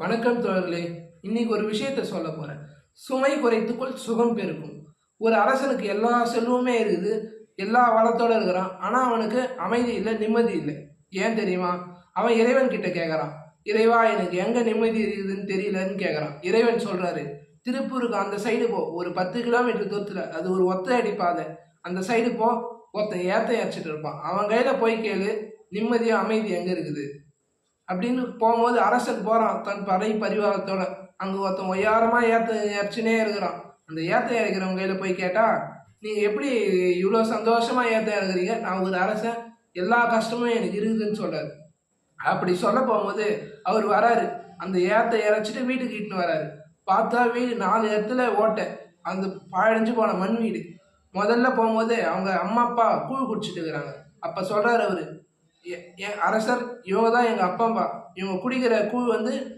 வணக்கம் தோழர்களே. இன்னைக்கு ஒரு விஷயத்த சொல்ல போறேன். சுமை குறைத்துக்கொள் சுகம் பெருக்கும். ஒரு அரசனுக்கு எல்லா செல்வமே இருக்குது, எல்லா வளத்தோட இருக்கிறான். ஆனா அவனுக்கு அமைதி இல்லை, நிம்மதி இல்லை. ஏன் தெரியுமா? அவன் இறைவன் கிட்ட கேட்கறான். இறைவா, எனக்கு எங்க நிம்மதி இருக்குதுன்னு தெரியலன்னு கேட்கறான். இறைவன் சொல்றாரு, திருப்பூருக்கு அந்த சைடு போ, ஒரு 10 கிலோமீட்டர் தூரத்துல, அது ஒரு ஒத்த அடி பாதை. அந்த சைடு போ, ஒருத்தன் ஏத்த இறைச்சிட்டு இருப்பான். அவன் கையில போய் கேளு, நிம்மதியா அமைதி எங்க இருக்குது அப்படின்னு. போகும்போது அரசன் போறான் தன் படை பரிவாரத்தோட. அங்க ஒருத்தன் ஒய்யாரமா ஏத்த இறைச்சினே இருக்கிறான். அந்த ஏத்த இறைக்கிறவங்க கையில போய் கேட்டா, நீங்க எப்படி இவ்வளோ சந்தோஷமா ஏத்த இறக்குறீங்க? நான் ஒரு அரசன், எல்லா கஷ்டமும் எனக்கு இருக்குதுன்னு சொல்றாரு. அப்படி சொல்ல போகும்போது அவர் வராரு. அந்த ஏத்த இறைச்சிட்டு வீட்டுக்கு இட்டுன்னு வராரு. பார்த்தா வீடு 4 இடத்துல ஓட்டை. அந்த பாழடைஞ்சு போன மண் வீடு. முதல்ல போகும்போது அவங்க அம்மா அப்பா கூழ் குடிச்சிட்டு இருக்கிறாங்க. அப்ப சொல்றாரு அவரு, என் அரசர், இவங்க தான் எங்க அப்பா அம்மா. இவங்க குடிக்கிற கூழ் வந்து